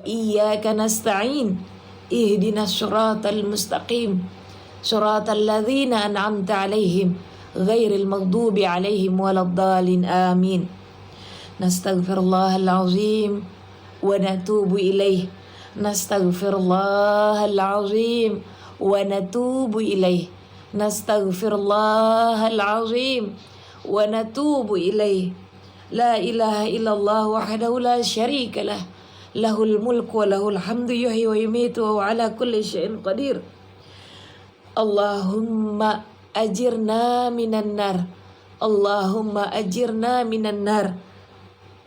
iyyaka nasta'in. Ihdinas siratal mustaqim. Siratal ladzina an'amta 'alaihim ghairil maghdubi 'alaihim waladdallin. Amin. Nastaghfirullahal azim wa natubu ilaih. Nastaghfirullahal azim wa natubu ilaih. Nastaghfirullahal azim wa natubu ilaih. La ilaha illallah wahdahu la syarika lah. Lahul mulku wa lahul hamdu yuhyi wa yumitu wa ala kulli syai'in qadir. Allahumma ajirna minan nar. Allahumma ajirna minan nar.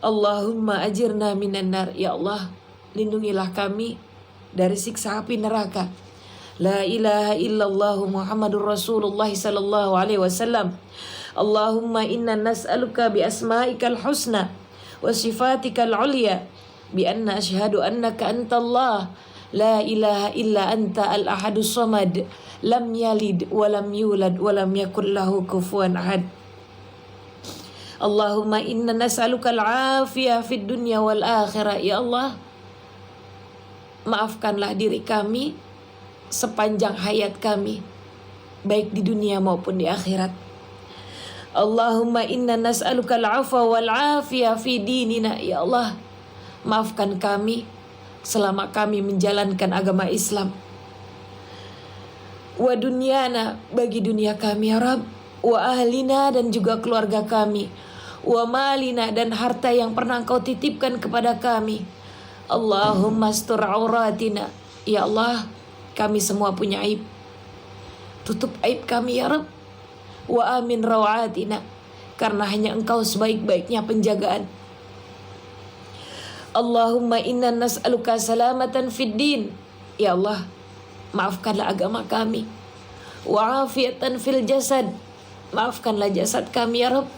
Allahumma ajirna minan nar. Ya Allah, lindungilah kami dari siksa api neraka. La ilaha illallah Muhammadur Rasulullah sallallahu alaihi wasallam. Allahumma inna nas'aluka bi asma'ikal husna wa sifatikal ulya bi anna asyhadu annaka antallah la ilaha illa anta al-ahadus samad lam yalid wa lam yulad wa lam yakul lahu kufuwan ahad. Allahumma inna nas'aluka al-afiyah fid dunya wal akhirah. Ya Allah, maafkanlah diri kami sepanjang hayat kami, baik di dunia maupun di akhirat. Allahumma inna nas'aluka al-'afwa wal 'afiyah fi dinina. Ya Allah, maafkan kami selama kami menjalankan agama Islam. Wa dunyana, bagi dunia kami ya Rabb. Wa ahlina, dan juga keluarga kami. Wa malina, dan harta yang pernah Engkau titipkan kepada kami. Allahumma astur auratina. Ya Allah, kami semua punya aib. Tutup aib kami ya Rabb. Wa amin rawatina, karena hanya Engkau sebaik-baiknya penjagaan. Allahumma inna nas'aluka salamatan fid din. Ya Allah, maafkanlah agama kami. Wa afiatan fil jasad, maafkanlah jasad kami ya Rabb.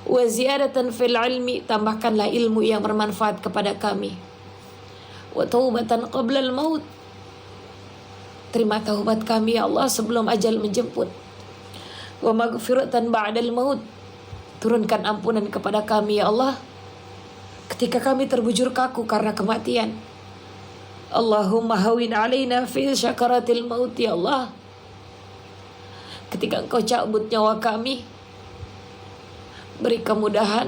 Wa ziyadatan fil ilmi, tambahkanlah ilmu yang bermanfaat kepada kami. Wa taubatan qablal maut, terima taubat kami ya Allah sebelum ajal menjemput. Wa maghfiratan ba'dal maut, turunkan ampunan kepada kami ya Allah ketika kami terbujur kaku karena kematian. Allahumma hawin alaina fi syakaratil maut. Ya Allah, ketika Engkau cabut nyawa kami, beri kemudahan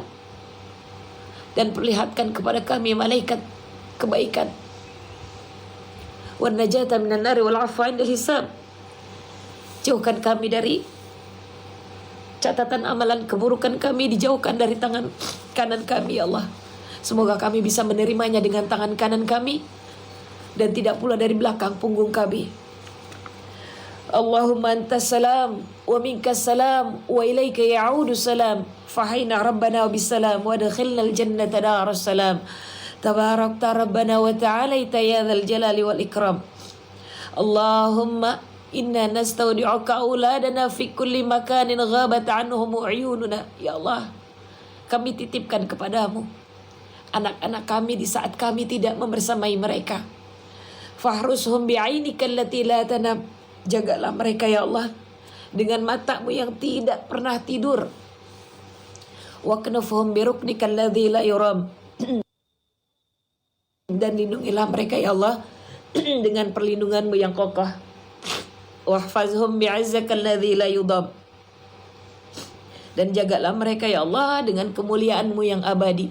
dan perlihatkan kepada kami malaikat kebaikan. Wan najata minan nari wal 'afwa 'indal hisab, jauhkan kami dari catatan amalan keburukan kami, dijauhkan dari tangan kanan kami ya Allah. Semoga kami bisa menerimanya dengan tangan kanan kami dan tidak pula dari belakang punggung kami. Allahumma antas salam wa minkas salam wa ilaika ya'udu salam. Fahayna rabbana bisalam wa adkhilnal jannata daras salam. Tabarakta rabbana wa ta'alaita ya dzal jalali wal ikram. Allahumma inna nastaudi'uka auladana fi kulli makanin ghabat anhum uyununa. Ya Allah, kami titipkan kepadamu anak-anak kami di saat kami tidak membersamai mereka. Fahrushum bi'ainika allati la tanam, jagalah mereka ya Allah dengan matamu yang tidak pernah tidur. Wa knafhum biruknika alladzi la yuram, dan lindungilah mereka ya Allah dengan perlindunganmu yang kokoh. Wahfazhum bi'izzaka alladzi la yudam, dan jagalah mereka ya Allah dengan kemuliaanmu yang abadi.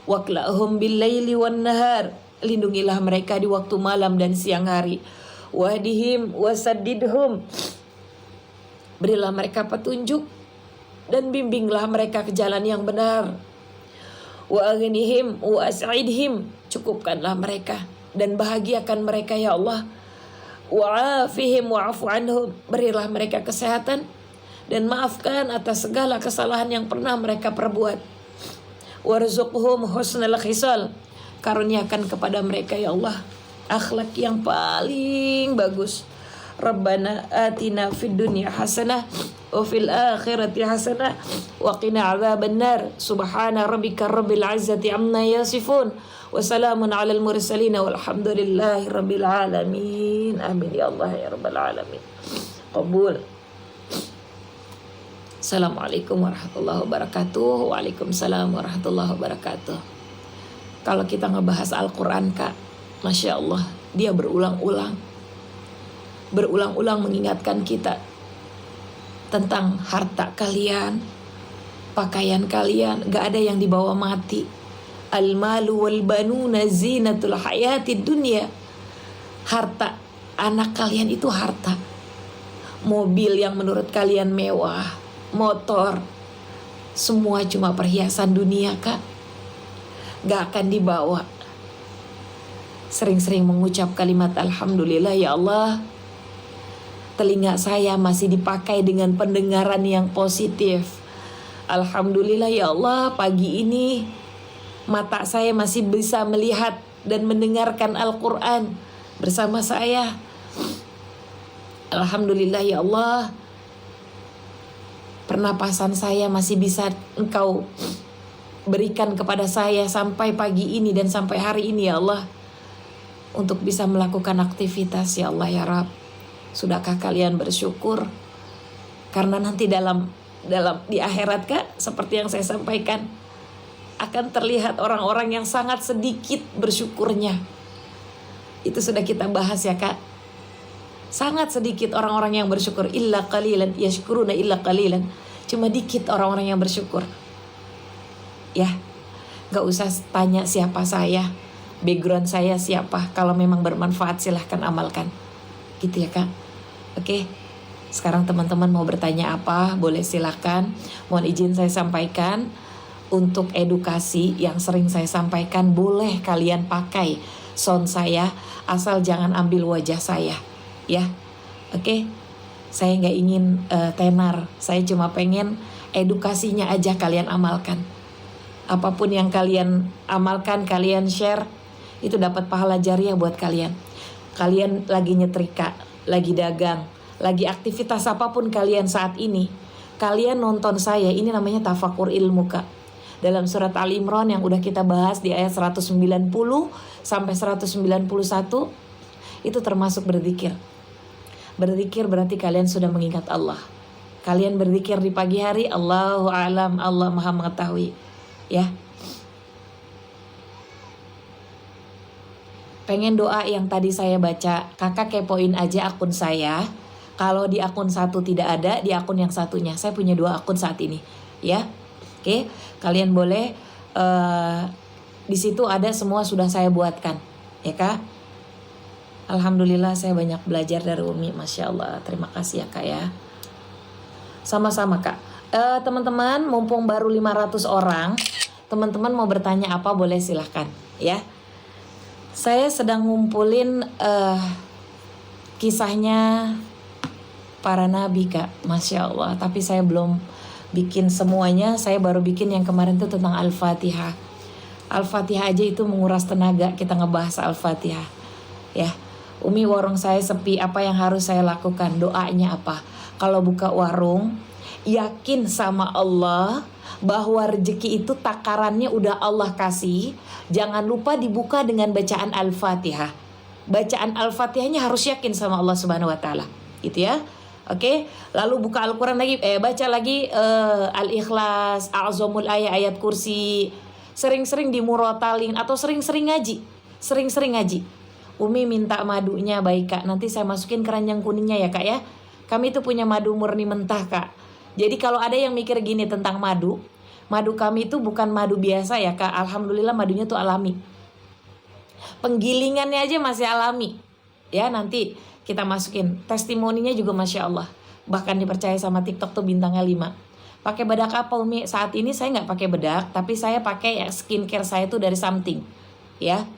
Waqla'hum bil laili wan nahar, lindungilah mereka di waktu malam dan siang hari. Wahdihim wasaddidhum, berilah mereka petunjuk dan bimbinglah mereka ke jalan yang benar. Wa aghnihim wa as'idhim, cukupkanlah mereka dan bahagiakan mereka ya Allah. Wa afihim wa'fu anhum, berilah mereka kesehatan dan maafkan atas segala kesalahan yang pernah mereka perbuat. Warzuqhum husnal khisal, karuniakan kepada mereka ya Allah akhlak yang paling bagus. Rabbana atina fid dunya hasanah wa fil akhirati hasanah wa qina adzabannar. Subhana rabbika rabbil izzati amma yasifun wa salamun alal mursalin walhamdulillahi rabbil alamin. Amin ya Allah ya rabbal alamin. Qabul. Assalamualaikum warahmatullahi wabarakatuh. Waalaikumsalam warahmatullahi wabarakatuh. Kalau kita ngebahas Al-Quran Kak, Masya Allah, dia berulang-ulang mengingatkan kita tentang harta kalian, pakaian kalian, gak ada yang dibawa mati. Al-malu wal banuna zinatul hayatid dunya. Harta, anak kalian itu harta. Mobil yang menurut kalian mewah, motor, semua cuma perhiasan dunia Kak, gak akan dibawa. Sering-sering mengucap kalimat Alhamdulillah ya Allah, telinga saya masih dipakai dengan pendengaran yang positif. Alhamdulillah ya Allah, pagi ini mata saya masih bisa melihat dan mendengarkan Al-Quran bersama saya. Alhamdulillah ya Allah, pernapasan saya masih bisa Engkau berikan kepada saya sampai pagi ini dan sampai hari ini ya Allah, untuk bisa melakukan aktivitas ya Allah ya Rabb. Sudahkah kalian bersyukur? Karena nanti dalam di akhirat Kak, seperti yang saya sampaikan, akan terlihat orang-orang yang sangat sedikit bersyukurnya. Itu sudah kita bahas ya Kak. Sangat sedikit orang-orang yang bersyukur. Illa qalilan yashkuruna illa qalilan. Cuma dikit orang-orang yang bersyukur. Ya, gak usah tanya siapa saya, background saya siapa. Kalau memang bermanfaat silahkan amalkan. Gitu ya Kak. Oke, sekarang teman-teman mau bertanya apa, boleh silahkan. Mohon izin saya sampaikan, untuk edukasi yang sering saya sampaikan, boleh kalian pakai sound saya, asal jangan ambil wajah saya. Ya, oke. Saya gak ingin tenar, saya cuma pengen edukasinya aja kalian amalkan. Apapun yang kalian amalkan, kalian share, itu dapat pahala jariah buat kalian. Kalian lagi nyetrika, lagi dagang, lagi aktivitas apapun kalian saat ini, kalian nonton saya, ini namanya tafakur ilmu Kak. Dalam surat Ali Imran yang udah kita bahas di ayat 190 sampai 191, itu termasuk berzikir. Berzikir berarti kalian sudah mengingat Allah. Kalian berzikir di pagi hari, Allahu a'lam, Allah Maha mengetahui. Ya, pengen doa yang tadi saya baca, kakak kepoin aja akun saya. Kalau di akun satu tidak ada, di akun yang satunya. Saya punya 2 akun saat ini, ya. Oke, kalian boleh di situ ada semua sudah saya buatkan, ya Kak. Alhamdulillah saya banyak belajar dari Umi, Masya Allah. Terima kasih ya Kak ya. Sama-sama Kak. Teman-teman, mumpung baru 500 orang, teman-teman mau bertanya apa boleh silahkan ya. Saya sedang ngumpulin kisahnya para nabi Kak, Masya Allah. Tapi saya belum bikin semuanya, saya baru bikin yang kemarin itu tentang Al-Fatihah. Al-Fatihah aja itu menguras tenaga kita ngebahas Al-Fatihah. Ya, Umi warung saya sepi, apa yang harus saya lakukan? Doanya apa? Kalau buka warung, yakin sama Allah bahwa rezeki itu takarannya udah Allah kasih. Jangan lupa dibuka dengan bacaan Al-Fatihah. Bacaan Al-Fatihahnya harus yakin sama Allah Subhanahu wa taala. Gitu ya. Oke, lalu buka Al-Qur'an lagi, baca lagi Al-Ikhlas, A'zamul ayat kursi. Sering-sering dimurotalin atau sering-sering ngaji. Sering-sering ngaji. Umi minta madunya baik Kak. Nanti saya masukin keranjang kuningnya ya Kak ya. Kami tuh punya madu murni mentah Kak. Jadi kalau ada yang mikir gini tentang madu, madu kami itu bukan madu biasa ya Kak. Alhamdulillah madunya tuh alami. Penggilingannya aja masih alami. Ya, nanti kita masukin. Testimoninya juga Masya Allah. Bahkan dipercaya sama TikTok tuh bintangnya 5. Pakai bedak apa Umi? Saat ini saya nggak pakai bedak, tapi saya pakai skincare saya tuh dari Something. Ya.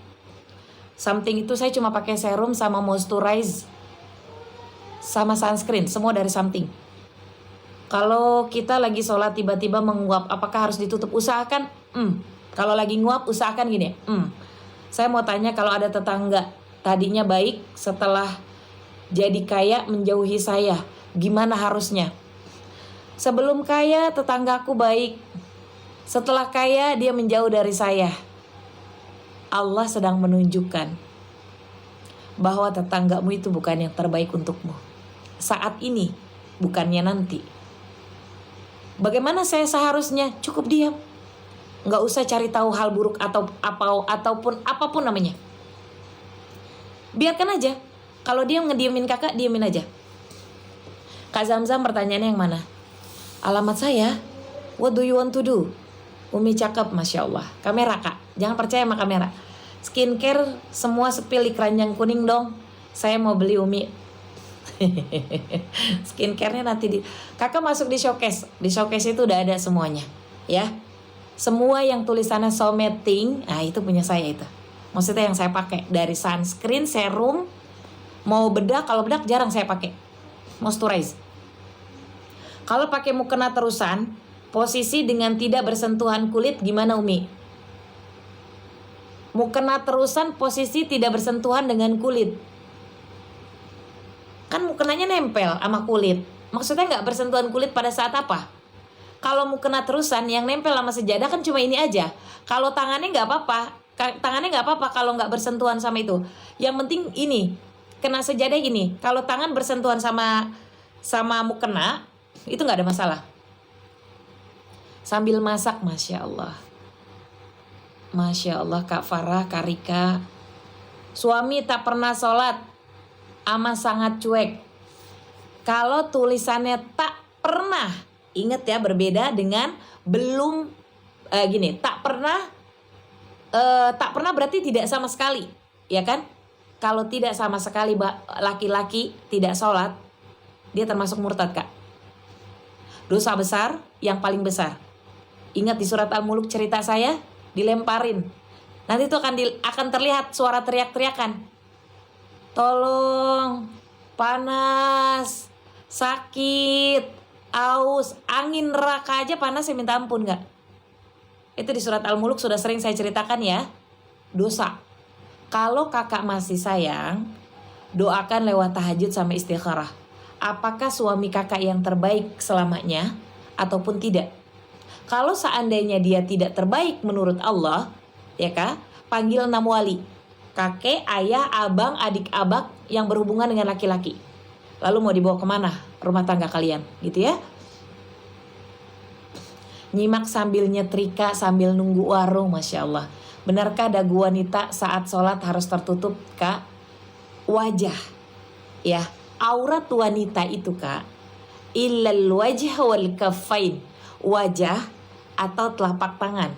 Something itu saya cuma pakai serum sama moisturize sama sunscreen, semua dari Something. Kalau kita lagi sholat tiba-tiba menguap, apakah harus ditutup? Usahakan, kalau lagi nguap usahakan gini. Saya mau tanya, kalau ada tetangga tadinya baik, setelah jadi kaya menjauhi saya, gimana harusnya? Sebelum kaya tetanggaku baik, setelah kaya dia menjauh dari saya. Allah sedang menunjukkan bahwa tetanggamu itu bukan yang terbaik untukmu saat ini, bukannya nanti. Bagaimana saya seharusnya? Cukup diam. Nggak usah cari tahu hal buruk ataupun apapun namanya. Biarkan aja. Kalau dia ngediemin kakak, diemin aja. Kak Zamzam pertanyaannya yang mana? Alamat saya. What do you want to do? Umi cakep, Masya Allah. Kamera kak, jangan percaya sama kamera. Skincare semua spill di keranjang kuning dong. Saya mau beli Umi. Skincare-nya nanti kakak masuk di showcase. Di showcase itu udah ada semuanya, ya. Semua yang tulisannya Someting, nah itu punya saya itu. Maksudnya yang saya pakai dari sunscreen, serum, mau bedak, kalau bedak jarang saya pakai. Moisturize. Kalau pakai mukena terusan, posisi dengan tidak bersentuhan kulit gimana Umi? Mukena terusan posisi tidak bersentuhan dengan kulit. Kan mukenanya nempel sama kulit. Maksudnya nggak bersentuhan kulit pada saat apa? Kalau mukena terusan yang nempel sama sejadah kan cuma ini aja. Kalau tangannya nggak apa-apa. Tangannya nggak apa-apa kalau nggak bersentuhan sama itu. Yang penting ini kena sejadah ini. Kalau tangan bersentuhan sama mukena itu nggak ada masalah. Sambil masak, Masya Allah. Masya Allah Kak Farah, Kak Rika. Suami tak pernah sholat, ama sangat cuek. Kalau tulisannya tak pernah, ingat ya, berbeda dengan belum gini. Tak pernah berarti tidak sama sekali, ya kan? Kalau tidak sama sekali laki-laki tidak sholat, dia termasuk murtad Kak. Dosa besar yang paling besar. Ingat di surat Al-Muluk cerita saya, dilemparin. Nanti itu akan terlihat suara teriak-teriakan. Tolong, panas, sakit, aus, angin neraka aja panas, saya minta ampun gak? Itu di surat Al-Muluk sudah sering saya ceritakan ya. Dosa. Kalau kakak masih sayang, doakan lewat tahajud sama istikharah. Apakah suami kakak yang terbaik selamanya ataupun tidak? Kalau seandainya dia tidak terbaik menurut Allah, ya kak, panggil 6 wali. Kakek, ayah, abang, adik abang yang berhubungan dengan laki-laki. Lalu mau dibawa kemana rumah tangga kalian, gitu ya. Nyimak sambil nyetrika, sambil nunggu warung, Masya Allah. Benarkah dagu wanita saat sholat harus tertutup kak? Wajah, ya, aurat wanita itu kak, illal wajh wal kaffain. Wajah atau telapak tangan.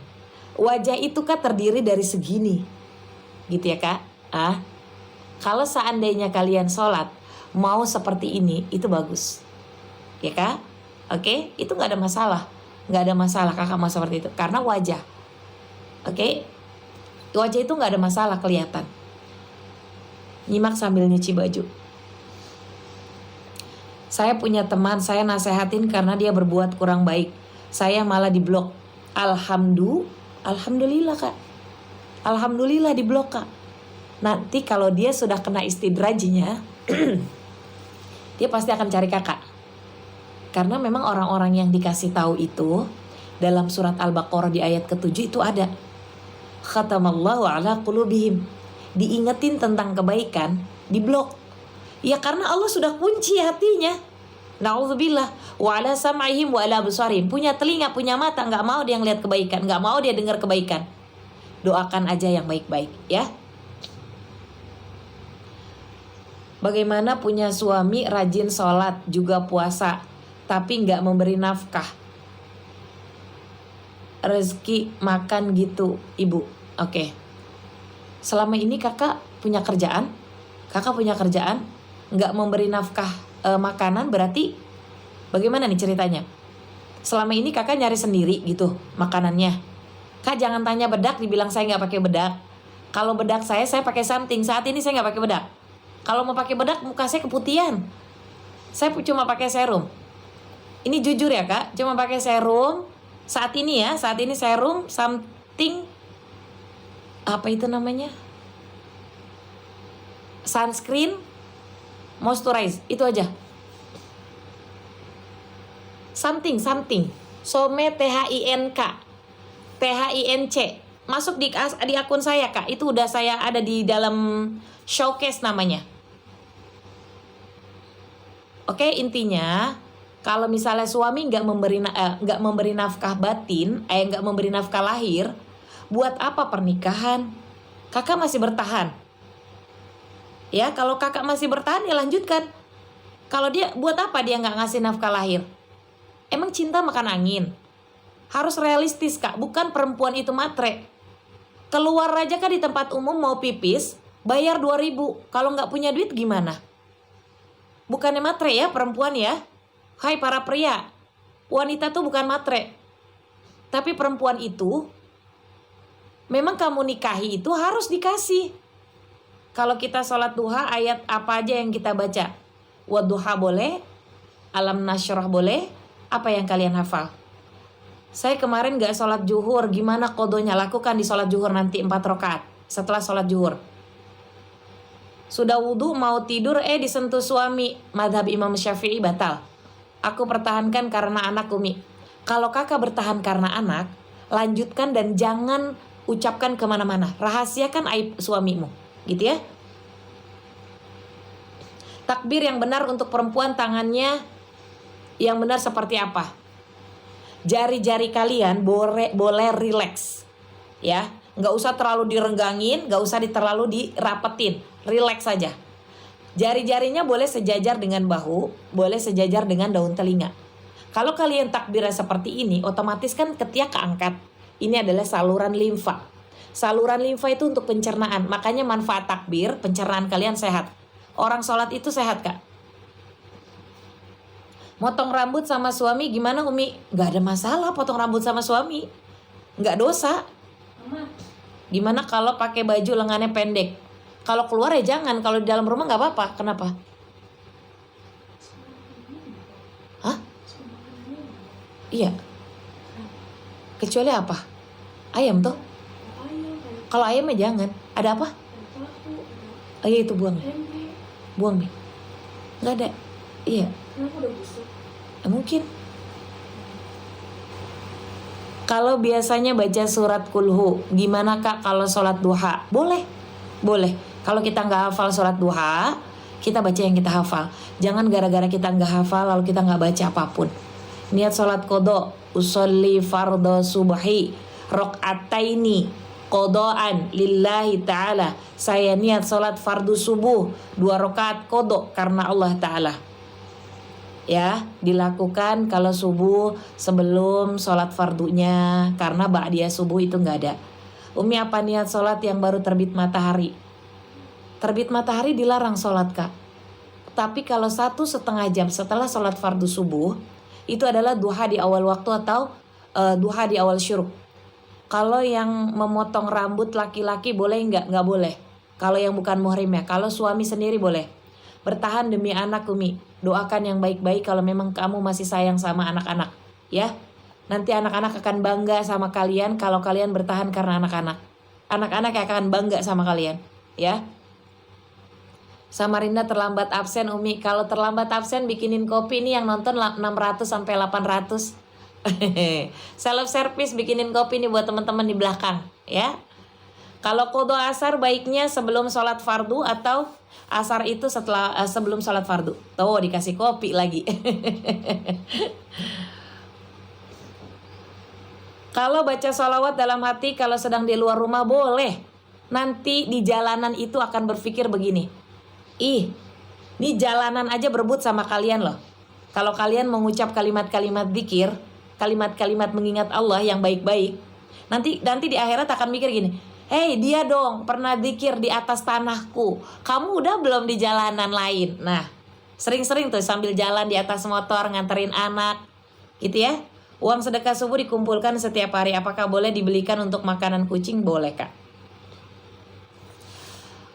Wajah itu kak terdiri dari segini, gitu ya kak. Kalau seandainya kalian sholat mau seperti ini, itu bagus, ya kak. Oke, itu nggak ada masalah, kakak mau seperti itu karena wajah. Oke, wajah itu nggak ada masalah kelihatan. Nyimak sambil nyuci baju. Saya punya teman, saya nasehatin karena dia berbuat kurang baik. Saya malah diblok. Alhamdulillah kak. Alhamdulillah diblok kak. Nanti kalau dia sudah kena istidrajnya, dia pasti akan cari kakak. Karena memang orang-orang yang dikasih tahu itu dalam surat Al-Baqarah di ayat ke-7 itu ada. Khatamallahu ala qulubihim. Diingetin tentang kebaikan, diblok. Ya karena Allah sudah kunci hatinya. Na'udzubillah. Wa ala sam'ihim wa ala absarihim. Punya telinga, punya mata, gak mau dia ngeliat kebaikan, gak mau dia dengar kebaikan. Doakan aja yang baik-baik ya. Bagaimana punya suami rajin sholat juga puasa tapi gak memberi nafkah, rezeki makan gitu ibu. Oke. Selama ini kakak punya kerjaan gak memberi nafkah makanan, berarti bagaimana nih ceritanya? Selama ini kakak nyari sendiri gitu makanannya. Kak jangan tanya bedak dibilang saya nggak pakai bedak. Kalau bedak saya pakai something. Saat ini saya nggak pakai bedak. Kalau mau pakai bedak muka saya keputihan. Saya cuma pakai serum. Ini jujur ya kak, cuma pakai serum. Saat ini serum something, apa itu namanya? Sunscreen, moisturize, itu aja. Something. Some THINK. Masuk di akun saya kak. Itu udah saya ada di dalam showcase namanya. Oke, intinya Kalau misalnya suami nggak memberi nafkah batin, nggak memberi nafkah lahir, buat apa pernikahan? Kakak masih bertahan. Ya, kalau kakak masih bertahan ya lanjutkan. Kalau dia, buat apa dia nggak ngasih nafkah lahir? Emang cinta makan angin? Harus realistis kak, bukan perempuan itu matre. Keluar aja kak di tempat umum mau pipis, bayar 2.000. Kalau nggak punya duit gimana? Bukannya matre ya perempuan ya. Hai para pria, wanita tuh bukan matre. Tapi perempuan itu, memang kamu nikahi itu harus dikasih. Kalau kita sholat duha, ayat apa aja yang kita baca? Wadduha boleh, alam nasyrah boleh, apa yang kalian hafal? Saya kemarin gak sholat zuhur, gimana kodonya? Lakukan di sholat zuhur nanti 4 rakaat setelah sholat zuhur. Sudah wudhu mau tidur, disentuh suami. Madhab Imam Syafi'i batal. Aku pertahankan karena anak Umi. Kalau kakak bertahan karena anak, lanjutkan dan jangan ucapkan kemana-mana. Rahasiakan aib suamimu, gitu ya. Takbir yang benar untuk perempuan, tangannya yang benar seperti apa? Jari-jari kalian boleh relax, ya. Nggak usah terlalu direnggangin, nggak usah terlalu dirapetin, relax saja. Jari-jarinya boleh sejajar dengan bahu, boleh sejajar dengan daun telinga. Kalau kalian takbirnya seperti ini, otomatis kan ketiak keangkat. Ini adalah saluran limfa. Saluran limfa itu untuk pencernaan, makanya manfaat takbir, pencernaan kalian sehat. Orang sholat itu sehat kak. Motong rambut sama suami gimana Umi? Gak ada masalah potong rambut sama suami, gak dosa. Gimana kalau pakai baju lengannya pendek? Kalau keluar ya jangan, kalau di dalam rumah gak apa-apa. Kenapa? Hah? Iya. Kecuali apa? Ayam tuh? Kalau ayamnya jangan. Ada apa? Oh iya itu buang. Buang nih. Gak ada. Iya. Mungkin. Kalau biasanya baca surat kulhu, gimana kak kalau sholat duha? Boleh. Boleh. Kalau kita nggak hafal sholat duha, kita baca yang kita hafal. Jangan gara-gara kita nggak hafal lalu kita nggak baca apapun. Niat sholat kodo, usolli fardo subhi rok'ataini kodoan lillahi ta'ala. Saya niat sholat fardu subuh 2 rakaat kodo karena Allah ta'ala. Ya, dilakukan kalau subuh sebelum sholat fardunya, karena ba'diyah subuh itu nggak ada. Umi apa niat sholat yang baru terbit matahari? Terbit matahari dilarang sholat kak. Tapi kalau 1,5 jam setelah sholat fardu subuh, itu adalah duha di awal waktu atau duha di awal syuruk. Kalau yang memotong rambut laki-laki boleh nggak? Nggak boleh. Kalau yang bukan muhrim ya. Kalau suami sendiri boleh. Bertahan demi anak Umi. Doakan yang baik-baik kalau memang kamu masih sayang sama anak-anak. Ya. Nanti anak-anak akan bangga sama kalian kalau kalian bertahan karena anak-anak. Anak-anak akan bangga sama kalian. Ya. Samarinda terlambat absen Umi. Kalau terlambat absen bikinin kopi, ini yang nonton 600 sampai 800. Self service bikinin kopi nih buat teman-teman di belakang ya. Kalau qodho asar baiknya sebelum sholat fardu atau asar itu setelah sebelum sholat fardu. Tuh dikasih kopi lagi. Kalau baca sholawat dalam hati kalau sedang di luar rumah boleh. Nanti di jalanan itu akan berpikir begini, ih, ini jalanan aja berebut sama kalian loh. Kalau kalian mengucap kalimat-kalimat zikir, kalimat-kalimat mengingat Allah yang baik-baik, nanti di akhirat akan mikir gini, hey dia dong pernah zikir di atas tanahku, kamu udah belum di jalanan lain. Nah sering-sering tuh sambil jalan di atas motor nganterin anak gitu ya. Uang sedekah subuh dikumpulkan setiap hari, apakah boleh dibelikan untuk makanan kucing? Boleh kak.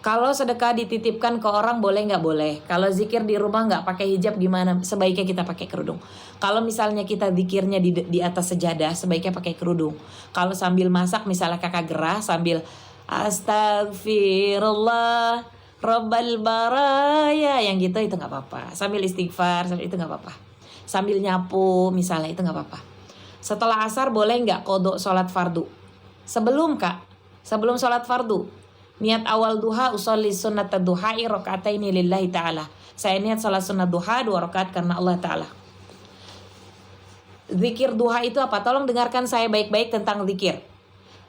Kalau sedekah dititipkan ke orang boleh nggak? Boleh. Kalau zikir di rumah nggak pakai hijab gimana? Sebaiknya kita pakai kerudung. Kalau misalnya kita zikirnya di atas sejadah, sebaiknya pakai kerudung. Kalau sambil masak misalnya kakak gerah sambil astagfirullah Rabbal baraya, yang gitu itu nggak apa-apa. Sambil istighfar, itu nggak apa-apa. Sambil nyapu misalnya itu nggak apa-apa. Setelah asar boleh nggak qodho sholat fardu? Sebelum kak, sebelum sholat fardu. Niat awal duha usolli sunnat duha'i rakaataini lillahi ta'ala. Saya niat salat sunnat duha 2 rakaat karena Allah ta'ala. Zikir duha itu apa? Tolong dengarkan saya baik-baik tentang zikir.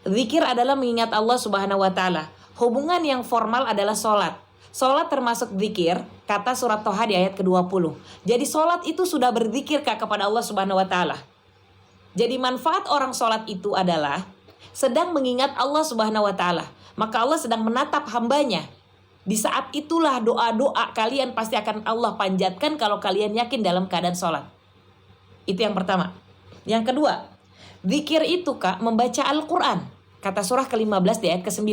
Zikir adalah mengingat Allah Subhanahu wa taala. Hubungan yang formal adalah sholat. Sholat termasuk zikir, kata surat Toha di ayat ke-20. Jadi sholat itu sudah berzikir Kak kepada Allah Subhanahu wa taala. Jadi manfaat orang sholat itu adalah sedang mengingat Allah Subhanahu wa taala. Maka Allah sedang menatap hambanya. Di saat itulah doa-doa kalian pasti akan Allah panjatkan kalau kalian yakin dalam keadaan sholat. Itu yang pertama. Yang kedua, zikir itu Kak membaca Al-Quran. Kata surah ke-15 di ayat ke-9.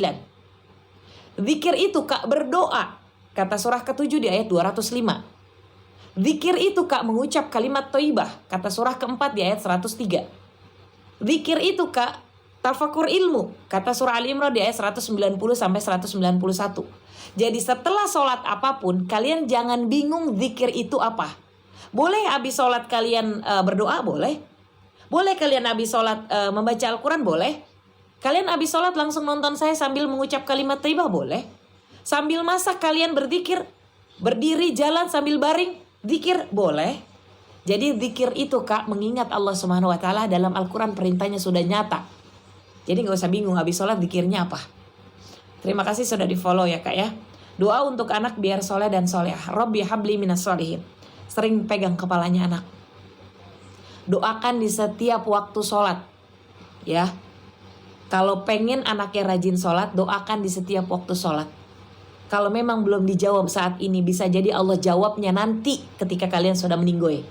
Zikir itu Kak berdoa. Kata surah ke-7 di ayat 205. Zikir itu Kak mengucap kalimat thayyibah. Kata surah ke-4 di ayat 103. Zikir itu Kak tafakur ilmu. Kata surah Al-Imran di ayat 190 sampai 191. Jadi setelah sholat apapun, kalian jangan bingung zikir itu apa. Boleh habis sholat kalian berdoa? Boleh. Boleh kalian habis sholat membaca Al-Quran? Boleh. Kalian habis sholat langsung nonton saya sambil mengucap kalimat thayyibah? Boleh. Sambil masak kalian berzikir, berdiri, jalan sambil baring, zikir? Boleh. Jadi zikir itu Kak mengingat Allah Subhanahu wa taala dalam Al-Quran perintahnya sudah nyata. Jadi gak usah bingung habis sholat zikirnya apa. Terima kasih sudah di follow ya Kak ya. Doa untuk anak biar soleh dan solehah. Rabbi habli minas solihin. Sering pegang kepalanya anak. Doakan di setiap waktu sholat. Ya. Kalau pengen anaknya rajin sholat, doakan di setiap waktu sholat. Kalau memang belum dijawab saat ini, bisa jadi Allah jawabnya nanti ketika kalian sudah meninggoy.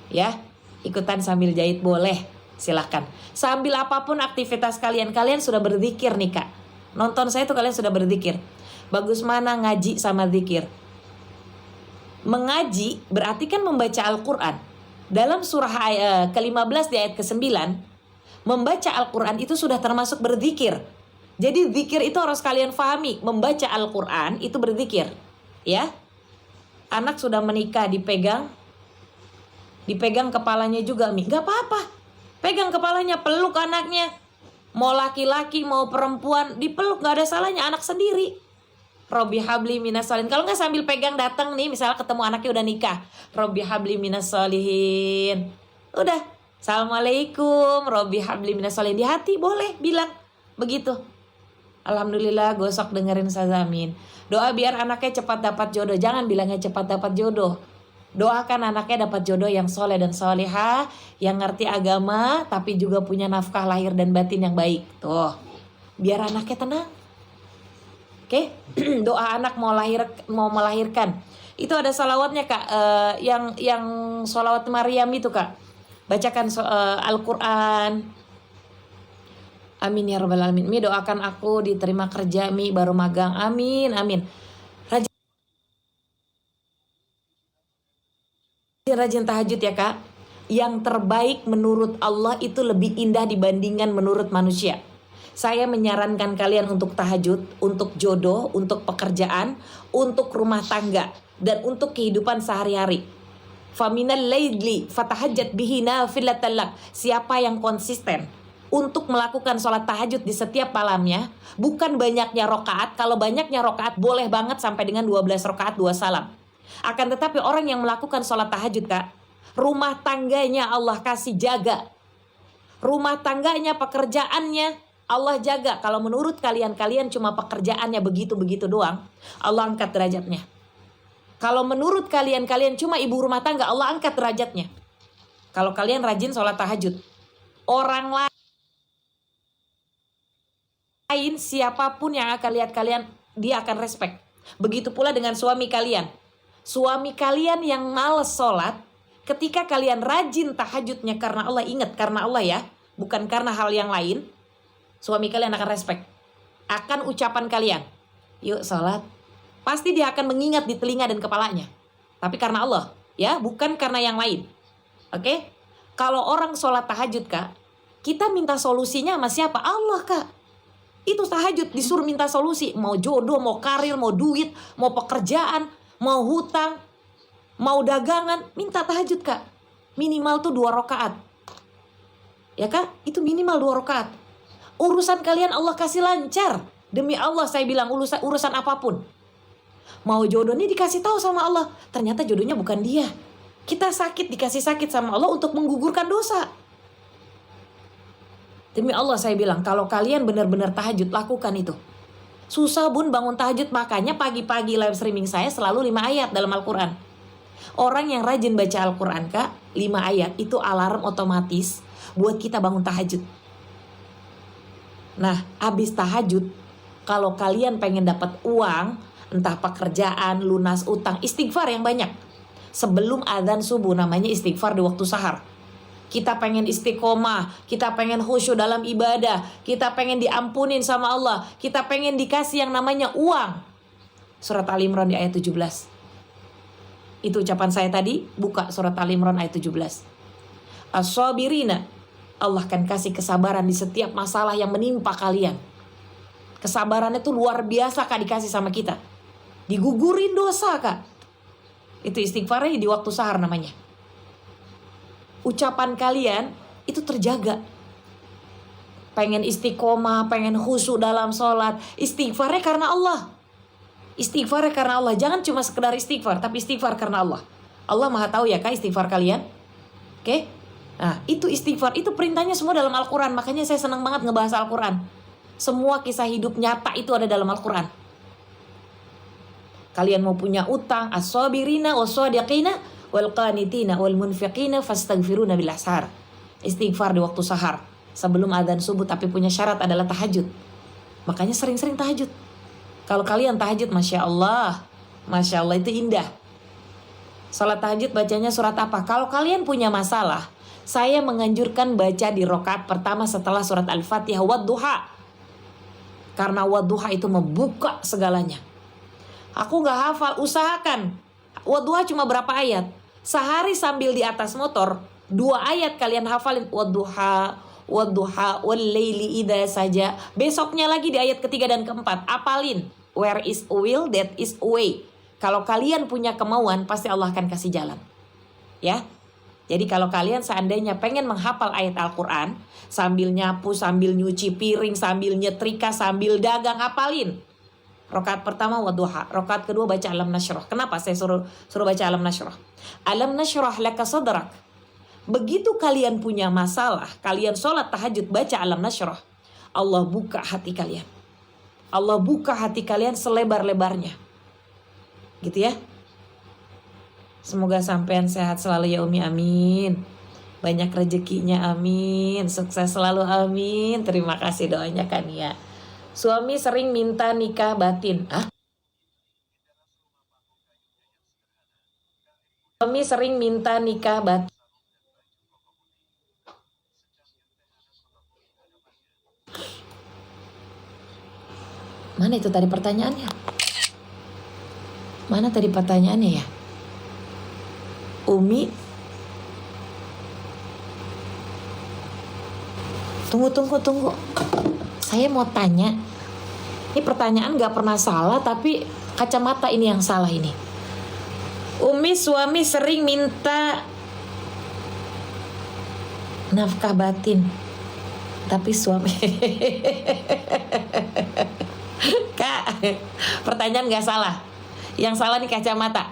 Ya. Ikutan sambil jahit boleh. Silahkan. Sambil apapun aktivitas kalian, kalian sudah berzikir nih Kak. Nonton saya tuh kalian sudah berzikir. Bagus mana ngaji sama zikir. Mengaji berarti kan membaca Al-Quran. Dalam surah ke-15 di ayat ke-9, membaca Al-Quran itu sudah termasuk berzikir. Jadi zikir itu harus kalian pahami. Membaca Al-Quran itu berzikir. Ya. Anak sudah menikah dipegang kepalanya juga Mi. Gak apa-apa. Pegang kepalanya, peluk anaknya. Mau laki-laki mau perempuan dipeluk, gak ada salahnya, anak sendiri. Robbi habli minas solihin. Kalau nggak sambil pegang datang nih, misalnya ketemu anaknya udah nikah, Robbi habli minas solihin. Udah, assalamualaikum, Robbi habli minas solihin. Di hati boleh bilang begitu. Alhamdulillah, gosok dengerin Sazamin. Doa biar anaknya cepat dapat jodoh. Jangan bilangnya cepat dapat jodoh. Doakan anaknya dapat jodoh yang soleh dan solehah, yang ngerti agama, tapi juga punya nafkah lahir dan batin yang baik. Tuh, biar anaknya tenang. Oke, doa anak mau melahirkan. Itu ada salawatnya Kak, yang salawat Maryam itu Kak. Bacakan Al-Quran. Amin ya rabbal alamin. Mi doakan aku diterima kerja Mi baru magang. Amin amin. Rajin tahajud ya Kak. Yang terbaik menurut Allah itu lebih indah dibandingkan menurut manusia. Saya menyarankan kalian untuk tahajud, untuk jodoh, untuk pekerjaan, untuk rumah tangga, dan untuk kehidupan sehari-hari. Faminal laili fatahajjat bihi nafilatan lak. Siapa yang konsisten untuk melakukan sholat tahajud di setiap malamnya, bukan banyaknya rokaat. Kalau banyaknya rokaat boleh banget sampai dengan 12 rokaat 2 salam. Akan tetapi orang yang melakukan sholat tahajud Kak, rumah tangganya Allah kasih jaga. Rumah tangganya, pekerjaannya Allah jaga. Kalau menurut kalian cuma pekerjaannya begitu-begitu doang, Allah angkat derajatnya. Kalau menurut kalian cuma ibu rumah tangga, Allah angkat derajatnya. Kalau kalian rajin sholat tahajud, orang lain siapapun yang akan lihat kalian, dia akan respect. Begitu pula dengan suami kalian. Suami kalian yang males sholat, ketika kalian rajin tahajudnya karena Allah, ingat karena Allah ya, bukan karena hal yang lain, suami kalian akan respect. Akan ucapan kalian, yuk sholat. Pasti dia akan mengingat di telinga dan kepalanya. Tapi karena Allah, ya, bukan karena yang lain. Oke? Kalau orang sholat tahajud Kak, kita minta solusinya sama siapa? Allah Kak. Itu tahajud disuruh minta solusi. Mau jodoh, mau karir, mau duit, mau pekerjaan, mau hutang, mau dagangan, minta tahajud Kak. Minimal tuh 2 rakaat. Ya Kak, itu minimal 2 rakaat. Urusan kalian Allah kasih lancar. Demi Allah saya bilang urusan apapun. Mau jodohnya dikasih tahu sama Allah. Ternyata jodohnya bukan dia. Kita sakit, dikasih sakit sama Allah untuk menggugurkan dosa. Demi Allah saya bilang, kalau kalian benar-benar tahajud, lakukan itu. Susah bun bangun tahajud, makanya pagi-pagi live streaming saya selalu 5 ayat dalam Al-Quran. Orang yang rajin baca Al-Quran Kak, 5 ayat itu alarm otomatis buat kita bangun tahajud. Nah, habis tahajud, kalau kalian pengen dapat uang, entah pekerjaan, lunas utang, istighfar yang banyak. Sebelum adzan subuh, namanya istighfar di waktu sahar. Kita pengen istiqomah, kita pengen khusyuk dalam ibadah, kita pengen diampunin sama Allah, kita pengen dikasih yang namanya uang. Surat Al-Imran di ayat 17. Itu ucapan saya tadi, buka surat Al-Imran ayat 17. As-sabirina, Allah akan kasih kesabaran di setiap masalah yang menimpa kalian. Kesabaran itu luar biasa Kak dikasih sama kita. Digugurin dosa Kak. Itu istighfarnya di waktu sahar namanya. Ucapan kalian itu terjaga. Pengen istiqomah, pengen khusyuk dalam sholat, istighfarnya karena Allah. Istighfarnya karena Allah. Jangan cuma sekedar istighfar, tapi istighfar karena Allah. Allah maha tahu ya Kak istighfar kalian. Oke? Nah itu istighfar, itu perintahnya semua dalam Al-Quran. Makanya saya senang banget ngebahas Al-Quran. Semua kisah hidup nyata itu ada dalam Al-Quran. Kalian mau punya utang, as-sabirina was-sadiqina wal qanitina wal munfiqina fastaghfiruna bil ashar. Istighfar di waktu sahar sebelum adzan subuh, tapi punya syarat adalah tahajud. Makanya sering-sering tahajud. Kalau kalian tahajud, Masya Allah itu indah. Salat tahajud bacanya surat apa? Kalau kalian punya masalah, saya menganjurkan baca di rakaat pertama setelah surat Al-Fatihah wadduha. Karena wadduha itu membuka segalanya. Aku gak hafal, usahakan. Wadduha cuma berapa ayat? Sehari sambil di atas motor, 2 ayat kalian hafalin. Wadduha wal laili idza saja. Besoknya lagi di ayat ketiga dan keempat, apalin. Where is a will, that is a way. Kalau kalian punya kemauan, pasti Allah akan kasih jalan. Ya. Jadi kalau kalian seandainya pengen menghafal ayat Al-Quran, sambil nyapu, sambil nyuci piring, sambil nyetrika, sambil dagang, hafalin. Rakaat pertama wadduha, rakaat kedua baca Alam Nashrah. Kenapa saya suruh baca Alam Nashrah? Alam Nashrah laka sadrak. Begitu kalian punya masalah, kalian sholat tahajud baca Alam Nashrah, Allah buka hati kalian. Allah buka hati kalian selebar-lebarnya. Gitu ya. Semoga sampean sehat selalu ya Umi, amin. Banyak rezekinya, amin. Sukses selalu, amin. Terima kasih doanya kan ya. Suami sering minta nikah batin. Suami sering minta nikah batin. Mana itu tadi pertanyaannya? Mana tadi pertanyaannya ya? Umi. Tunggu. Saya mau tanya. Ini pertanyaan gak pernah salah, tapi kacamata ini yang salah ini. Umi suami sering minta nafkah batin, tapi suami Kak, pertanyaan gak salah. Yang salah nih kacamata.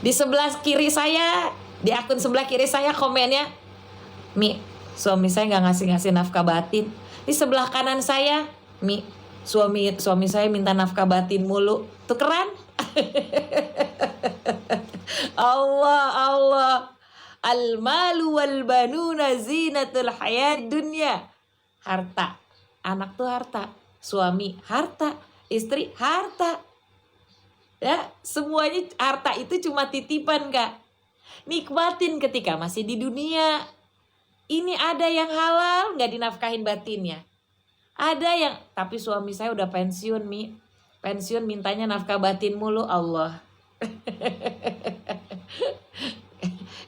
Di sebelah kiri saya, di akun sebelah kiri saya komennya, Mi, suami saya gak ngasih nafkah batin. Di sebelah kanan saya, Mi, suami saya minta nafkah batin mulu. Tukeran? Allah. Al-malu wal banuna zinatul hayat dunya. Harta. Anak tuh harta. Suami harta. Istri harta. Ya, semuanya harta itu cuma titipan Kak. Nikmatin ketika masih di dunia. Ini ada yang halal gak dinafkahin batinnya. Ada yang, tapi suami saya udah pensiun Mi. Pensiun mintanya nafkah batin mulu, Allah.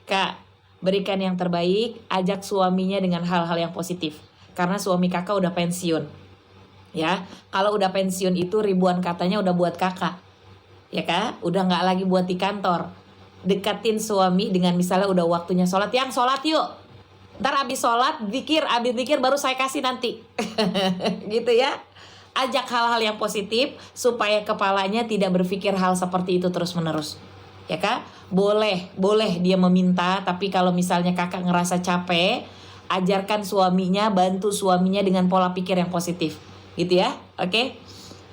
Kak, berikan yang terbaik. Ajak suaminya dengan hal-hal yang positif. Karena suami kakak udah pensiun. Ya, kalau udah pensiun itu ribuan katanya udah buat kakak. Ya Kak, udah gak lagi buat di kantor. Dekatin suami dengan misalnya udah waktunya sholat. Yang sholat yuk. Ntar abis sholat, abis zikir baru saya kasih nanti. Gitu ya. Ajak hal-hal yang positif supaya kepalanya tidak berpikir hal seperti itu terus menerus. Ya Kak, boleh dia meminta, tapi kalau misalnya Kakak ngerasa capek, ajarkan suaminya, bantu suaminya dengan pola pikir yang positif. Gitu ya, oke?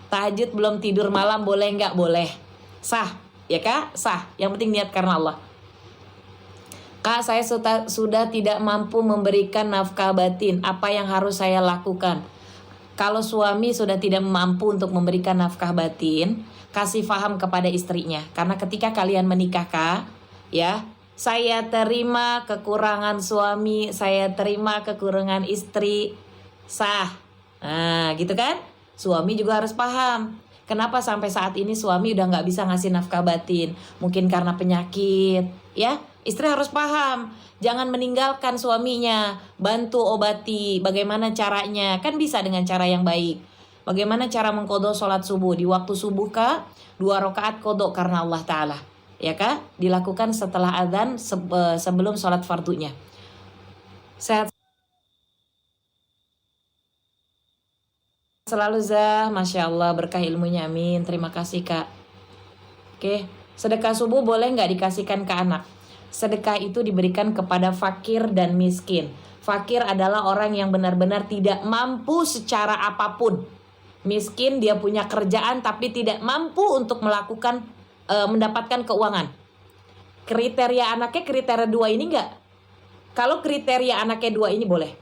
Tahajud belum tidur malam boleh nggak? Boleh. Sah, ya Kak? Sah. Yang penting niat karena Allah. Kak, saya sudah tidak mampu memberikan nafkah batin. Apa yang harus saya lakukan? Kalau suami sudah tidak mampu untuk memberikan nafkah batin, kasih faham kepada istrinya. Karena ketika kalian menikah Kak, ya, saya terima kekurangan suami, saya terima kekurangan istri, sah. Nah, gitu kan? Suami juga harus paham. Kenapa sampai saat ini suami udah nggak bisa ngasih nafkah batin? Mungkin karena penyakit, ya. Istri harus paham. Jangan meninggalkan suaminya, bantu obati. Bagaimana caranya? Kan bisa dengan cara yang baik. Bagaimana cara mengqadha sholat subuh? Di waktu subuh Kak, 2 rakaat qadha karena Allah Ta'ala. Ya Kak, dilakukan setelah adzan sebelum sholat fardunya. Sehat selalu Zah, Masya Allah, berkah ilmunya, amin. Terima kasih Kak. Oke, sedekah subuh boleh nggak dikasihkan ke anak? Sedekah itu diberikan kepada fakir dan miskin. Fakir adalah orang yang benar-benar tidak mampu secara apapun. Miskin dia punya kerjaan tapi tidak mampu untuk mendapatkan keuangan. Kriteria anaknya kriteria 2 ini enggak? Kalau kriteria anaknya 2 ini boleh.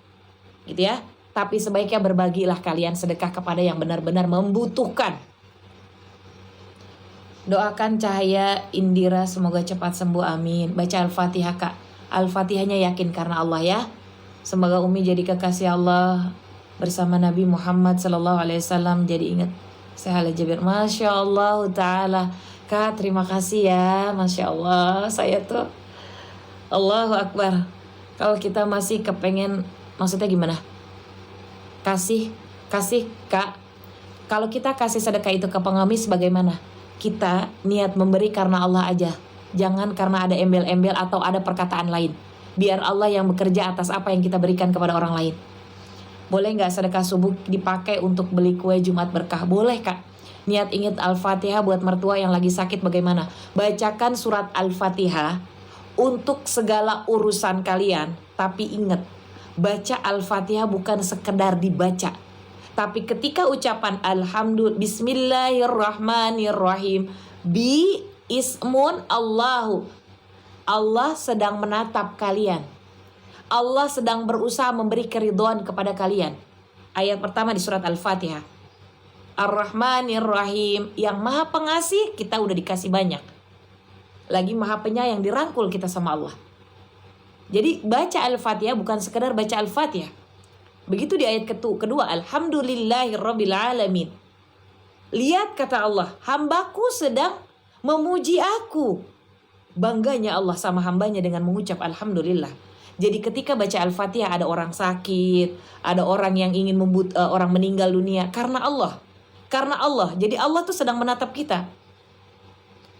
Gitu ya. Tapi sebaiknya berbagilah kalian sedekah kepada yang benar-benar membutuhkan. Doakan Cahaya Indira semoga cepat sembuh, amin. Baca Al-Fatihah Kak. Al-Fatihahnya yakin karena Allah ya. Semoga Umi jadi kekasih Allah bersama Nabi Muhammad SAW. Jadi ingat saya Jabir. Masya Allah Ta'ala. Kak terima kasih ya. Masya Allah. Saya tuh Allahu Akbar. Kalau kita masih kepengen, maksudnya gimana? Kasih Kak. Kalau kita kasih sedekah itu ke pengemis bagaimana? Kita niat memberi karena Allah aja. Jangan karena ada embel-embel atau ada perkataan lain. Biar Allah yang bekerja atas apa yang kita berikan kepada orang lain. Boleh gak sedekah subuh dipakai untuk beli kue Jumat berkah? Boleh Kak. Niat ingat Al-Fatihah buat mertua yang lagi sakit bagaimana? Bacakan surat Al-Fatihah untuk segala urusan kalian. Tapi ingat, baca Al-Fatihah bukan sekedar dibaca. Tapi ketika ucapan Alhamdulillah, Bismillahirrahmanirrahim, Bi ismun Allahu, Allah sedang menatap kalian. Allah sedang berusaha memberi keridhaan kepada kalian. Ayat pertama di surat Al-Fatihah. Ar-Rahmanir-Rahim, yang maha pengasih, kita udah dikasih banyak. Lagi maha penyayang, dirangkul kita sama Allah. Jadi baca Al-Fatihah bukan sekedar baca Al-Fatihah. Begitu di ayat kedua, Alhamdulillahirrabbilalamin. Lihat kata Allah, hambaku sedang memuji aku. Bangganya Allah sama hambanya dengan mengucap Alhamdulillah. Jadi ketika baca Al-Fatihah ada orang sakit, ada orang yang ingin orang meninggal dunia karena Allah. Karena Allah. Jadi Allah tuh sedang menatap kita.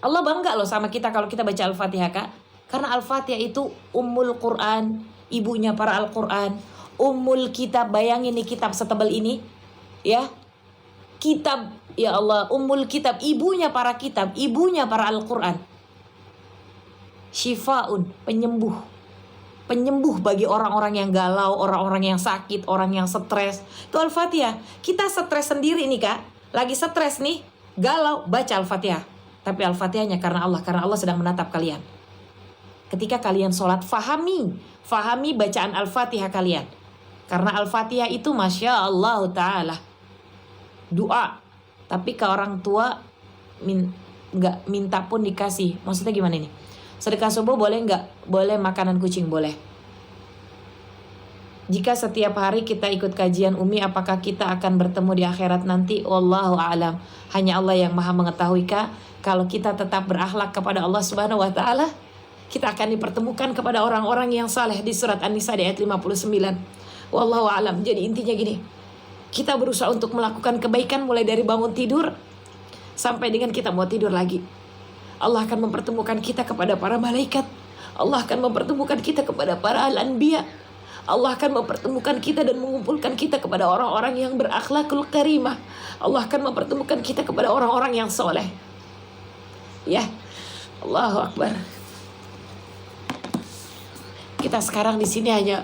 Allah bangga loh sama kita kalau kita baca Al-Fatihah Kak. Karena Al-Fatihah itu Ummul Quran, ibunya para Al-Quran. Ummul kitab, bayangin nih kitab setebal ini. Ya. Kitab, ya Allah, Ummul kitab, ibunya para kitab, ibunya para Al-Quran. Syifaun, penyembuh. Penyembuh bagi orang-orang yang galau, orang-orang yang sakit, orang yang stres. Itu Al-Fatihah. Kita stres sendiri nih Kak. Lagi stres nih, galau, baca Al-Fatihah. Tapi Al-Fatihahnya karena Allah sedang menatap kalian. Ketika kalian sholat, fahami bacaan Al-Fatihah kalian. Karena Al-Fatihah itu Masya Allah Ta'ala doa. Tapi ke orang tua nggak minta pun dikasih. Maksudnya gimana nih? Sedekah subuh boleh nggak? Boleh makanan kucing, boleh. Jika setiap hari kita ikut kajian Umi, apakah kita akan bertemu di akhirat nanti? Wallahu a'lam. Hanya Allah yang maha mengetahui Kak. Kalau kita tetap berakhlak kepada Allah Subhanahu wa Ta'ala, kita akan dipertemukan kepada orang-orang yang saleh di surat An-Nisa di ayat 59. Wallahu a'lam. Jadi intinya gini, kita berusaha untuk melakukan kebaikan mulai dari bangun tidur sampai dengan kita mau tidur lagi. Allah akan mempertemukan kita kepada para malaikat. Allah akan mempertemukan kita kepada para al-anbiya. Allah akan mempertemukan kita dan mengumpulkan kita kepada orang-orang yang berakhlakul karimah. Allah akan mempertemukan kita kepada orang-orang yang soleh. Ya, Allahu Akbar. Kita sekarang di sini hanya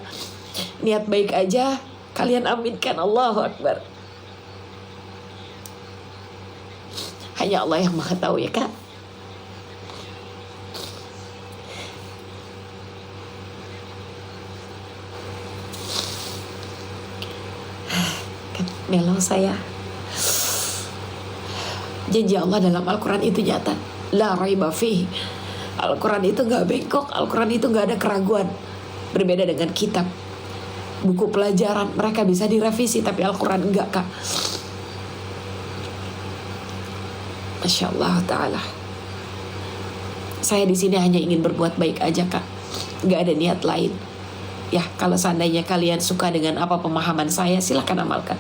niat baik aja, kalian aminkan. Allahu Akbar. Hanya Allah yang Maha tahu ya Kak. Melo saya. Janji Allah dalam Al-Quran itu nyata. La raiba fih. Al-Quran itu gak bengkok. Al-Quran itu gak ada keraguan. Berbeda dengan kitab, buku pelajaran, mereka bisa direvisi, tapi Al-Quran enggak Kak. Masya Allah Ta'ala. Saya di sini hanya ingin berbuat baik aja Kak. Gak ada niat lain. Ya kalau seandainya kalian suka dengan apa pemahaman saya, silahkan amalkan.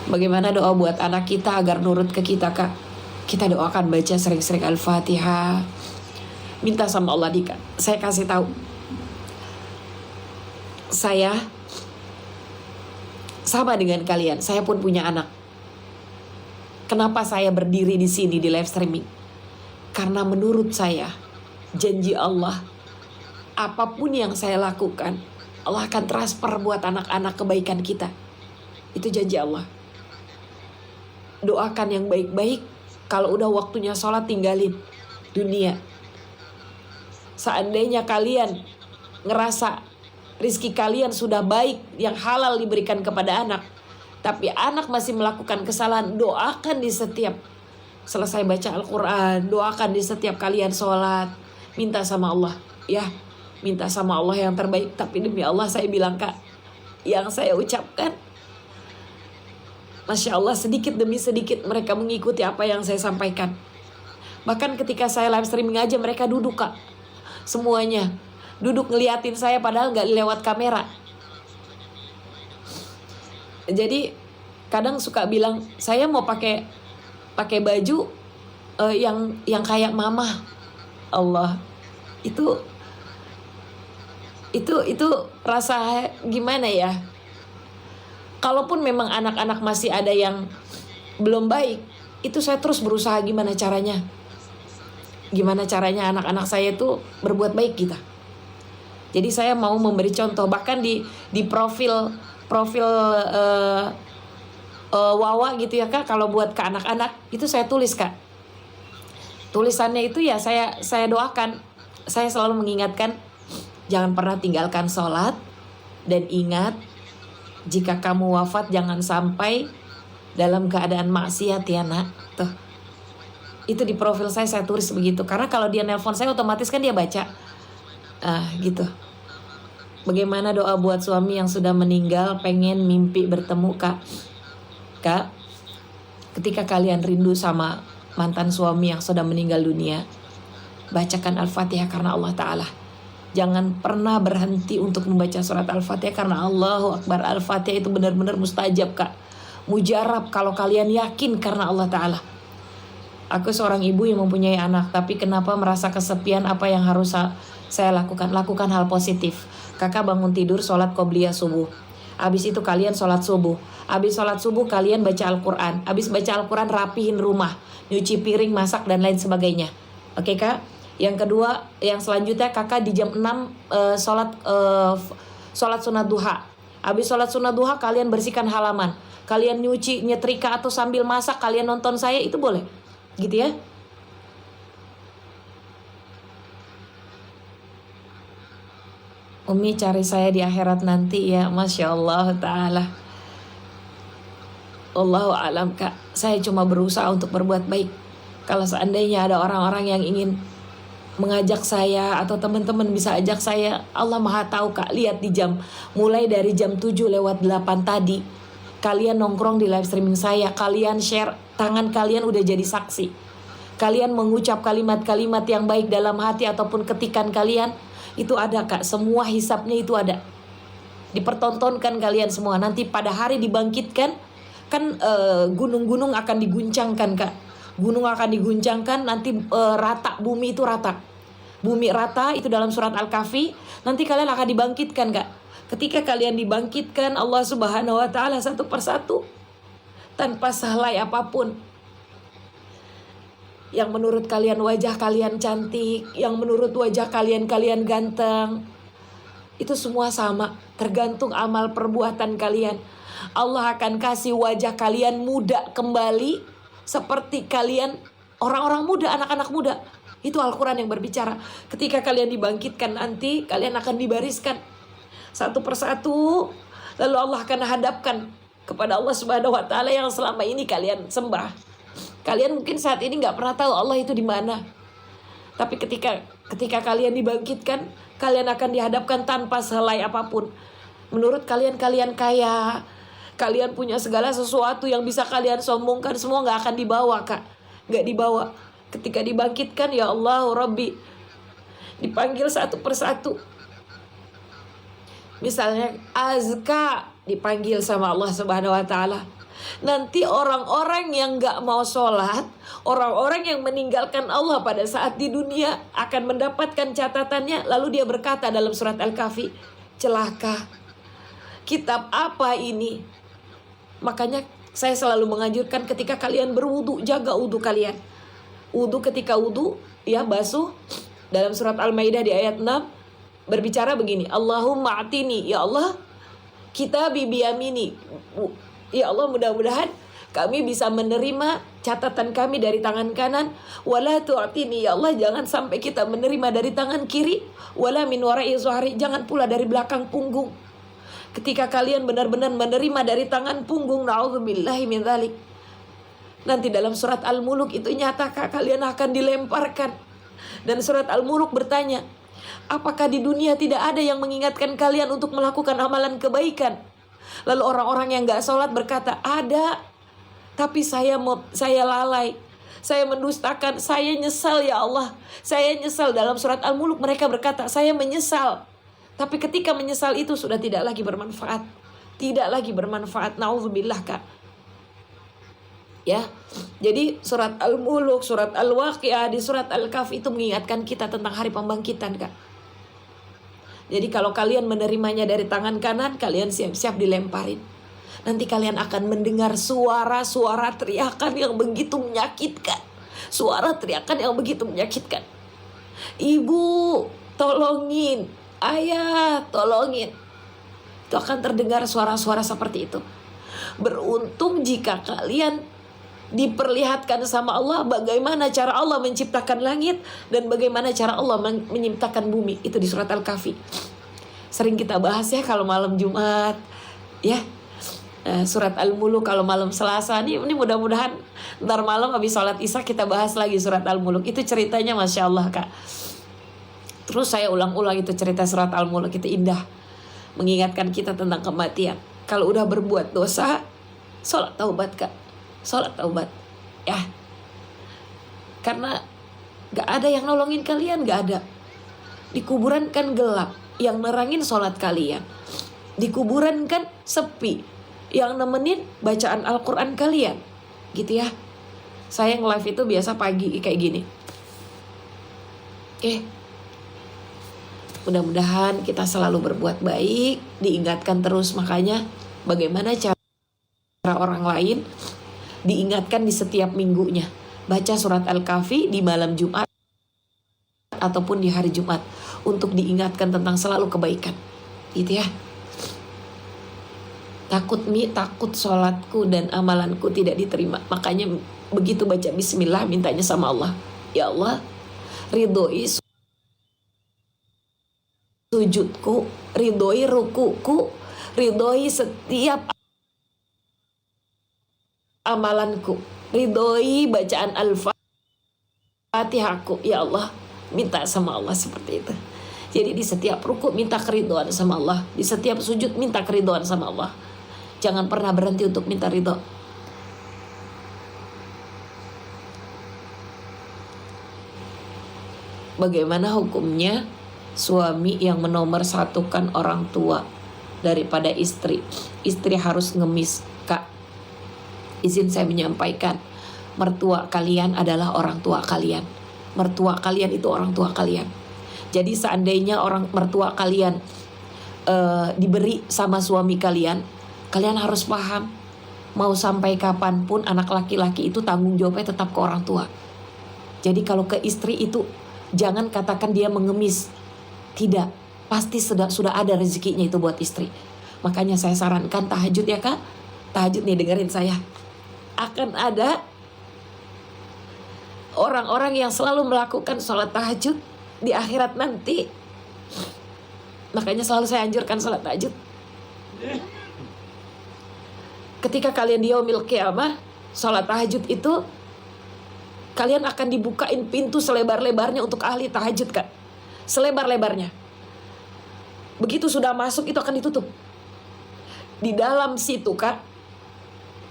Bagaimana doa buat anak kita agar nurut ke kita Kak? Kita doakan baca sering-sering Al-Fatihah. Minta sama Allah Dika. Saya kasih tahu. Saya sama dengan kalian. Saya pun punya anak. Kenapa saya berdiri di sini di live streaming? Karena menurut saya janji Allah, apapun yang saya lakukan, Allah akan transfer buat anak-anak kebaikan kita. Itu janji Allah. Doakan yang baik-baik. Kalau udah waktunya sholat, tinggalin dunia. Seandainya kalian ngerasa rizki kalian sudah baik, yang halal diberikan kepada anak, tapi anak masih melakukan kesalahan, doakan di setiap selesai baca Al-Quran, doakan di setiap kalian sholat. Minta sama Allah, ya, minta sama Allah yang terbaik. Tapi demi Allah saya bilang Kak, yang saya ucapkan, Masya Allah, sedikit demi sedikit mereka mengikuti apa yang saya sampaikan. Bahkan ketika saya live streaming aja, mereka duduk Kak, semuanya duduk ngeliatin saya padahal gak lewat kamera. Jadi kadang suka bilang, saya mau pakai baju yang kayak mama. Allah, itu rasa gimana ya? Kalaupun memang anak-anak masih ada yang belum baik, itu saya terus berusaha gimana caranya anak-anak saya itu berbuat baik kita. Jadi saya mau memberi contoh, bahkan di profil Wawa gitu ya Kak, kalau buat ke anak-anak itu saya tulis Kak. Tulisannya itu ya saya doakan, saya selalu mengingatkan, jangan pernah tinggalkan sholat, dan ingat jika kamu wafat jangan sampai dalam keadaan maksiat ya nak. Tuh, itu di profil saya tulis begitu, karena kalau dia nelpon saya otomatis kan dia baca. Gitu. Bagaimana doa buat suami yang sudah meninggal, pengen mimpi bertemu Kak, ketika kalian rindu sama mantan suami yang sudah meninggal dunia, bacakan Al-Fatihah karena Allah Ta'ala. Jangan pernah berhenti untuk membaca surat Al-Fatihah karena Allahu Akbar. Al-Fatihah itu benar-benar mustajab Kak, mujarab kalau kalian yakin karena Allah Ta'ala. Aku seorang ibu yang mempunyai anak, tapi kenapa merasa kesepian? Apa yang harus saya lakukan? Lakukan hal positif. Kakak bangun tidur, sholat qobliyah subuh. Habis itu kalian sholat subuh. Habis sholat subuh kalian baca Al-Quran. Habis baca Al-Quran rapihin rumah, nyuci piring, masak dan lain sebagainya. Oke Kak? Yang kedua, yang selanjutnya kakak di jam 6 sholat sunat duha. Habis sholat sunat duha kalian bersihkan halaman. Kalian nyuci, nyetrika atau sambil masak kalian nonton saya, itu boleh. Gitu ya. Umi cari saya di akhirat nanti ya. Masya Allah Ta'ala. Allahu alam Kak. Saya cuma berusaha untuk berbuat baik. Kalau seandainya ada orang-orang yang ingin mengajak saya atau teman-teman bisa ajak saya, Allah Maha tahu Kak. Lihat di jam, mulai dari jam 7:08 tadi kalian nongkrong di live streaming saya, kalian share, tangan kalian udah jadi saksi. Kalian mengucap kalimat-kalimat yang baik dalam hati ataupun ketikan kalian, itu ada Kak. Semua hisapnya itu ada, dipertontonkan kalian semua. Nanti pada hari dibangkitkan kan, gunung-gunung akan diguncangkan Kak. Gunung akan diguncangkan, nanti rata, bumi itu rata. Bumi rata, itu dalam surat Al-Kahfi. Nanti kalian akan dibangkitkan Kak. Ketika kalian dibangkitkan, Allah Subhanahu wa Ta'ala satu persatu, tanpa sahlai apapun, yang menurut kalian wajah kalian cantik, yang menurut wajah kalian ganteng. Itu semua sama, tergantung amal perbuatan kalian. Allah akan kasih wajah kalian muda kembali seperti kalian orang-orang muda, anak-anak muda. Itu Al-Quran yang berbicara. Ketika kalian dibangkitkan nanti, kalian akan dibariskan satu persatu. Lalu Allah akan hadapkan kepada Allah Subhanahu wa Ta'ala yang selama ini kalian sembah. Kalian mungkin saat ini gak pernah tahu Allah itu di mana. Tapi ketika kalian dibangkitkan, kalian akan dihadapkan tanpa sehelai apapun. Menurut kalian kaya, kalian punya segala sesuatu yang bisa kalian sombongkan, semua gak akan dibawa, Kak. Gak dibawa. Ketika dibangkitkan, ya Allah Rabbi, dipanggil satu persatu. Misalnya Azka dipanggil sama Allah Subhanahu wa Ta'ala. Nanti orang-orang yang gak mau sholat, orang-orang yang meninggalkan Allah pada saat di dunia akan mendapatkan catatannya. Lalu dia berkata dalam surat Al-Kahfi, celaka, kitab apa ini? Makanya saya selalu menganjurkan ketika kalian berwudu, jaga wudu kalian. Wudu, ketika wudu ya basuh. Dalam surat Al-Maidah di ayat 6 berbicara begini, Allahumma atini, ya Allah, kitabi biyamini. Ya Allah, mudah-mudahan kami bisa menerima catatan kami dari tangan kanan. Wala tu'atini, ya Allah, jangan sampai kita menerima dari tangan kiri. Wala min wara'i zuhri, jangan pula dari belakang punggung. Ketika kalian benar-benar menerima dari tangan punggung, na'udzubillahi min dzalik, nanti dalam surat Al-Muluk itu nyata, kalian akan dilemparkan. Dan surat Al-Muluk bertanya, apakah di dunia tidak ada yang mengingatkan kalian untuk melakukan amalan kebaikan? Lalu orang-orang yang gak sholat berkata, ada, tapi saya lalai, saya mendustakan, saya nyesal ya Allah, saya nyesal. Dalam surat Al-Muluk mereka berkata, saya menyesal. Tapi ketika menyesal itu sudah tidak lagi bermanfaat. Tidak lagi bermanfaat, na'udzubillah, Kak. Ya, jadi surat Al-Muluk, surat Al-Waqiah, di surat Al-Kahfi itu mengingatkan kita tentang hari pembangkitan, Kak. Jadi kalau kalian menerimanya dari tangan kanan, kalian siap-siap dilemparin. Nanti kalian akan mendengar suara-suara teriakan yang begitu menyakitkan. Suara teriakan yang begitu menyakitkan. Ibu, tolongin. Ayah, tolongin. Itu akan terdengar suara-suara seperti itu. Beruntung jika kalian diperlihatkan sama Allah bagaimana cara Allah menciptakan langit dan bagaimana cara Allah menciptakan bumi. Itu di surat Al-Kahfi. Sering kita bahas ya kalau malam Jumat, ya. Surat Al-Muluk kalau malam Selasa. Ini mudah-mudahan ntar malam habis sholat Isya kita bahas lagi surat Al-Muluk. Itu ceritanya Masya Allah, Kak. Terus saya ulang-ulang itu cerita surat Al-Muluk. Itu indah, mengingatkan kita tentang kematian. Kalau udah berbuat dosa, sholat taubat, Kak. Sholat taubat, ya. Karena gak ada yang nolongin kalian, gak ada. Di kuburan kan gelap, yang nerangin sholat kalian. Di kuburan kan sepi, yang nemenin bacaan Al-Quran kalian. Gitu ya. Saya nge-live itu biasa pagi kayak gini. Oke. Mudah-mudahan kita selalu berbuat baik, diingatkan terus. Makanya bagaimana cara orang lain diingatkan di setiap minggunya. Baca surat Al-Kahfi di malam Jumat ataupun di hari Jumat untuk diingatkan tentang selalu kebaikan. Gitu ya. Takut sholatku dan amalanku tidak diterima. Makanya begitu baca bismillah mintanya sama Allah. Ya Allah, ridhoi sujudku, ridhoi rukuku, ridhoi setiap amalanku, ridhoi bacaan Al-Fatihahku. Ya Allah, minta sama Allah seperti itu. Jadi di setiap ruku minta keridhaan sama Allah, di setiap sujud minta keridhaan sama Allah. Jangan pernah berhenti untuk minta ridho. Bagaimana hukumnya suami yang menomorsatukan orang tua daripada istri? Istri harus ngemis, Kak. Izin saya menyampaikan, mertua kalian adalah orang tua kalian. Mertua kalian itu orang tua kalian. Jadi seandainya mertua kalian diberi sama suami kalian, kalian harus paham, mau sampai kapanpun anak laki-laki itu tanggung jawabnya tetap ke orang tua. Jadi kalau ke istri itu jangan katakan dia mengemis. Tidak, pasti sudah ada rezekinya itu buat istri. Makanya saya sarankan tahajud ya Kak. Tahajud nih, dengerin saya. Akan ada orang-orang yang selalu melakukan sholat tahajud di akhirat nanti. Makanya selalu saya anjurkan sholat tahajud. Ketika kalian di yaumil qiyamah, sholat tahajud itu kalian akan dibukain pintu selebar-lebarnya untuk ahli tahajud Kak. Selebar-lebarnya. Begitu sudah masuk itu akan ditutup. Di dalam situ Kak,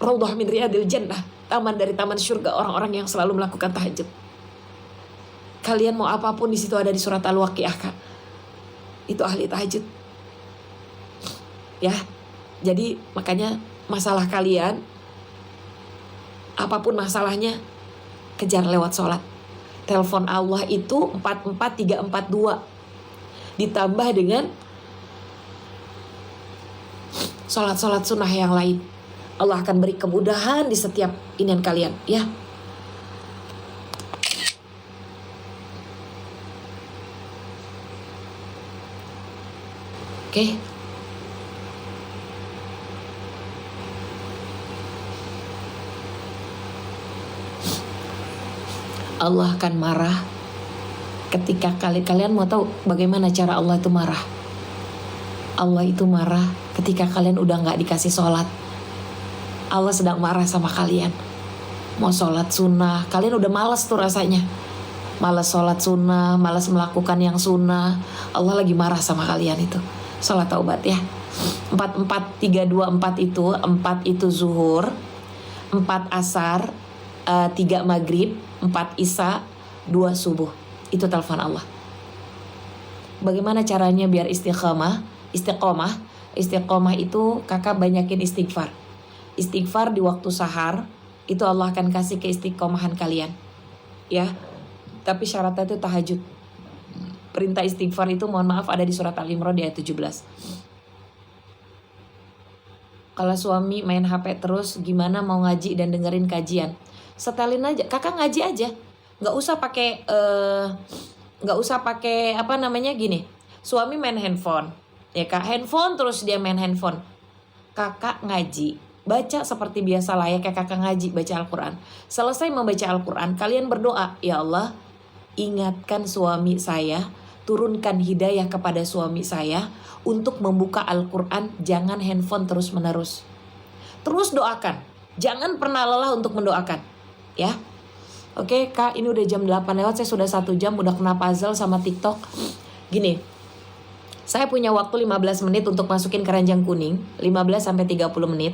Raudhah min Riyadil Jannah, taman dari taman surga orang-orang yang selalu melakukan tahajud. Kalian mau apapun di situ ada di surat Al-Waqiah Kak. Itu ahli tahajud. Ya. Jadi makanya masalah kalian, apapun masalahnya, kejar lewat sholat. Telepon Allah itu 44342 ditambah dengan sholat-sholat sunnah yang lain. Allah akan beri kemudahan di setiap inian kalian, ya. Oke. Allah akan marah ketika kalian mau tahu bagaimana cara Allah itu marah. Allah itu marah ketika kalian udah gak dikasih sholat. Allah sedang marah sama kalian. Mau sholat sunnah, kalian udah malas tuh rasanya. Malas sholat sunnah, malas melakukan yang sunnah. Allah lagi marah sama kalian itu. Sholat taubat ya. 4-4-3-2-4 itu 4 itu zuhur, 4 asar, 3 maghrib, 4 isya, 2 subuh. Itu telepon Allah. Bagaimana caranya biar istiqomah? Istiqomah itu kakak banyakin istighfar. Istighfar di waktu sahar, itu Allah akan kasih keistiqomahan kalian. Ya. Tapi syaratnya itu tahajud. Perintah istighfar itu mohon maaf ada di surat Al-Imran di ayat 17. Kalau suami main HP terus, gimana mau ngaji dan dengerin kajian? Setelin aja, kakak ngaji aja, nggak usah pakai apa namanya gini. Suami main handphone, ya kak, handphone terus dia main handphone. Kakak ngaji, baca seperti biasa layaknya kakak ngaji, baca Al-Quran. Selesai membaca Al-Quran, kalian berdoa, ya Allah, ingatkan suami saya, turunkan hidayah kepada suami saya untuk membuka Al-Quran, jangan handphone terus menerus. Terus doakan, jangan pernah lelah untuk mendoakan. Ya, oke kak, ini udah jam 8 lewat, saya sudah 1 jam udah kena puzzle sama TikTok. Gini, saya punya waktu 15 menit untuk masukin keranjang kuning, 15-30 menit.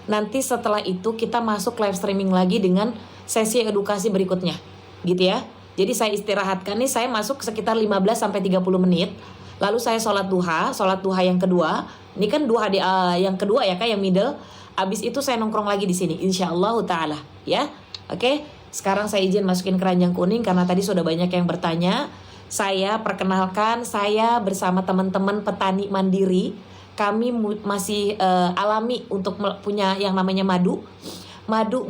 Nanti setelah itu kita masuk live streaming lagi dengan sesi edukasi berikutnya, gitu ya. Jadi saya istirahatkan nih, saya masuk sekitar 15-30 menit. Lalu saya sholat duha yang kedua. Ini kan duha yang kedua ya kak, yang middle. Abis itu saya nongkrong lagi di sini, insyaallah ta'ala ya. Oke, sekarang saya izin masukin keranjang kuning karena tadi sudah banyak yang bertanya. Saya perkenalkan, saya bersama teman-teman petani mandiri. Kami masih alami untuk punya yang namanya madu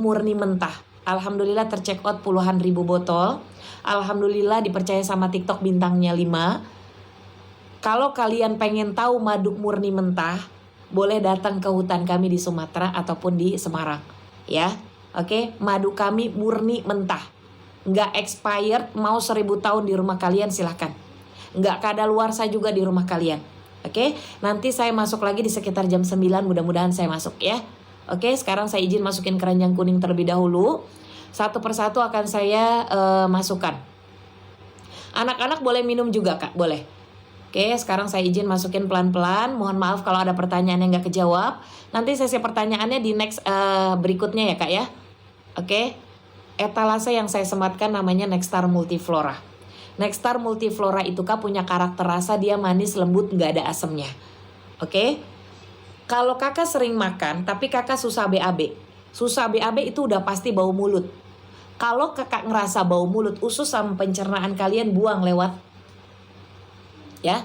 murni mentah. Alhamdulillah tercheck out puluhan ribu botol. Alhamdulillah dipercaya sama TikTok bintangnya 5. Kalau kalian pengen tahu madu murni mentah, boleh datang ke hutan kami di Sumatera ataupun di Semarang. Ya, oke, madu kami murni mentah. Nggak expired, mau 1000 tahun di rumah kalian silahkan. Nggak kadaluarsa juga di rumah kalian. Oke, nanti saya masuk lagi di sekitar jam 9, mudah-mudahan saya masuk ya. Oke, sekarang saya izin masukin keranjang kuning terlebih dahulu. Satu persatu akan saya masukkan. Anak-anak boleh minum juga kak, boleh. Oke, sekarang saya izin masukin pelan-pelan. Mohon maaf kalau ada pertanyaan yang gak kejawab. Nanti sesi pertanyaannya di next berikutnya ya kak ya. Oke, etalase yang saya sematkan namanya Nexstar Multiflora. Nexstar Multiflora itu kak punya karakter rasa dia manis, lembut, gak ada asemnya. Oke, kalau kakak sering makan tapi kakak susah BAB. Susah BAB itu udah pasti bau mulut. Kalau kakak ngerasa bau mulut, usus sama pencernaan kalian buang lewat. Ya,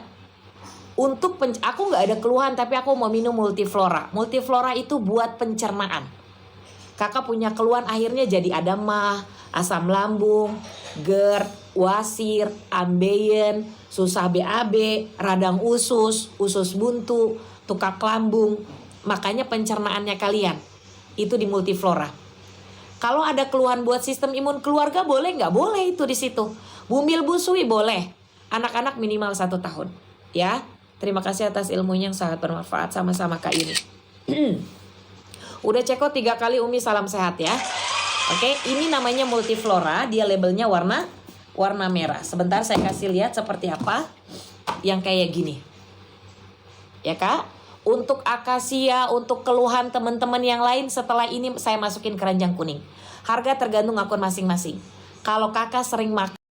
untuk aku nggak ada keluhan tapi aku mau minum Multiflora. Multiflora itu buat pencernaan. Kakak punya keluhan akhirnya jadi ada mah, asam lambung, GERD, wasir, ambeien, susah BAB, radang usus buntu, tukak lambung. Makanya pencernaannya kalian itu di Multiflora. Kalau ada keluhan buat sistem imun keluarga boleh nggak? Boleh itu di situ. Bumil busui boleh. Anak-anak minimal 1 tahun. Ya, terima kasih atas ilmunya yang sangat bermanfaat, sama-sama Kak Yuni. Udah cekot 3 kali Umi, salam sehat ya. Oke, ini namanya Multiflora, dia labelnya warna merah. Sebentar saya kasih lihat seperti apa yang kayak gini. Ya Kak, untuk akasia, untuk keluhan teman-teman yang lain setelah ini saya masukin keranjang kuning. Harga tergantung akun masing-masing. Kalau Kakak sering makan